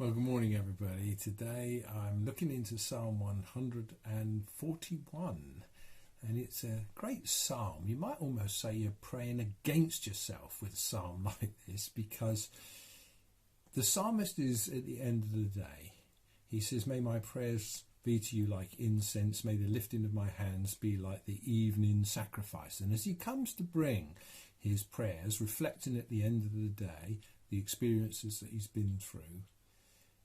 Well, good morning, everybody. Today I'm looking into Psalm 141, and it's a great psalm. You might almost say you're praying against yourself with a psalm like this, because the psalmist is at the end of the day. He says, "May my prayers be to you like incense, may the lifting of my hands be like the evening sacrifice." And as he comes to bring his prayers, reflecting at the end of the day the experiences that he's been through,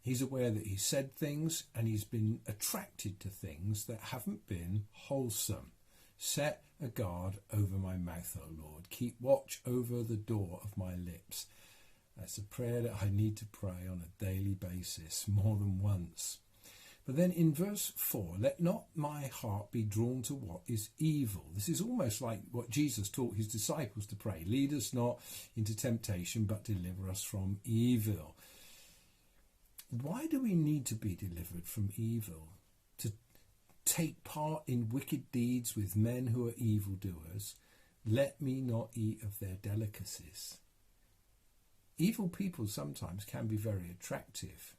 he's aware that he's said things and he's been attracted to things that haven't been wholesome. Set a guard over my mouth, O Lord. Keep watch over the door of my lips. That's a prayer that I need to pray on a daily basis, more than once. But then in verse 4, let not my heart be drawn to what is evil. This is almost like what Jesus taught his disciples to pray. Lead us not into temptation, but deliver us from evil. Why do we need to be delivered from evil? To take part in wicked deeds with men who are evildoers? Let me not eat of their delicacies. Evil people sometimes can be very attractive.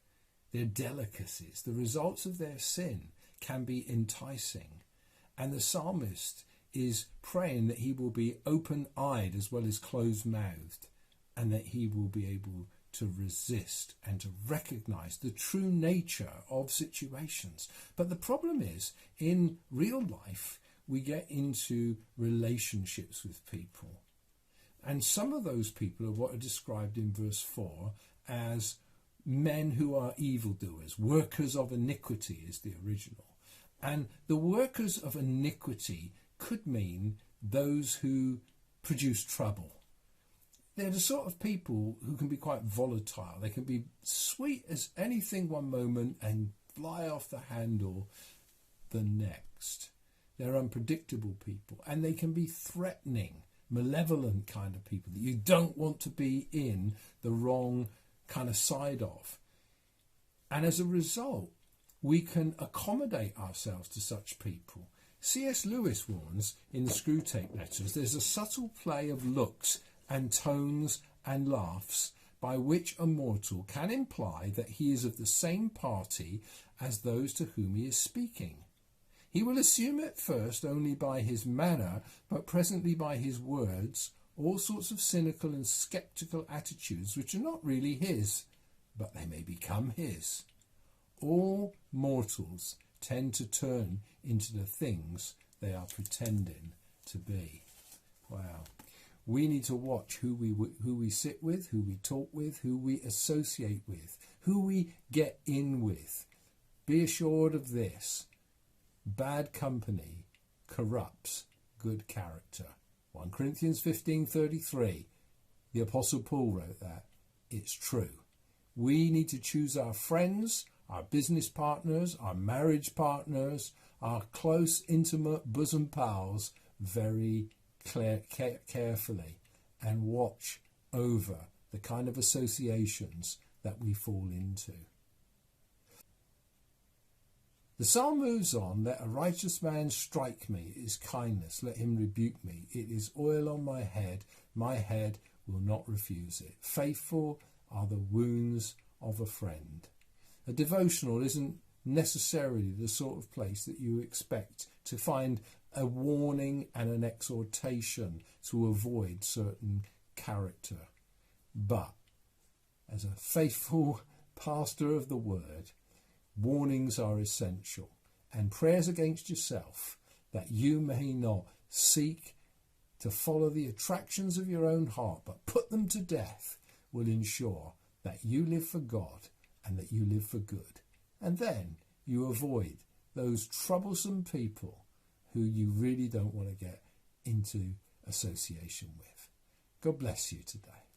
Their delicacies, the results of their sin, can be enticing. And the psalmist is praying that he will be open-eyed as well as closed-mouthed, and that he will be able to resist and to recognize the true nature of situations. But the problem is, in real life, we get into relationships with people. And some of those people are what are described in verse 4 as men who are evildoers. Workers of iniquity is the original. And the workers of iniquity could mean those who produce trouble. They're the sort of people who can be quite volatile. They can be sweet as anything one moment and fly off the handle the next. They're unpredictable people, and they can be threatening, malevolent kind of people that you don't want to be in the wrong kind of side of. And as a result, we can accommodate ourselves to such people. C.S. Lewis warns in the Screwtape Letters, there's a subtle play of looks and tones and laughs by which a mortal can imply that he is of the same party as those to whom he is speaking. He will assume at first only by his manner, but presently by his words, all sorts of cynical and sceptical attitudes which are not really his, but they may become his. All mortals tend to turn into the things they are pretending to be. Wow. We need to watch who we sit with, who we talk with, who we associate with, who we get in with. Be assured of this: bad company corrupts good character. 1 Corinthians 15:33. The Apostle Paul wrote that. It's true. We need to choose our friends, our business partners, our marriage partners, our close, intimate bosom pals very carefully, and watch over the kind of associations that we fall into. The psalm moves on. Let a righteous man strike me. It is kindness. Let him rebuke me. It is oil on my head. My head will not refuse it. Faithful are the wounds of a friend. A devotional isn't necessarily the sort of place that you expect to find a warning and an exhortation to avoid certain character. But as a faithful pastor of the word, warnings are essential, and prayers against yourself that you may not seek to follow the attractions of your own heart, but put them to death, will ensure that you live for God and that you live for good. And then you avoid those troublesome people who you really don't want to get into association with. God bless you today.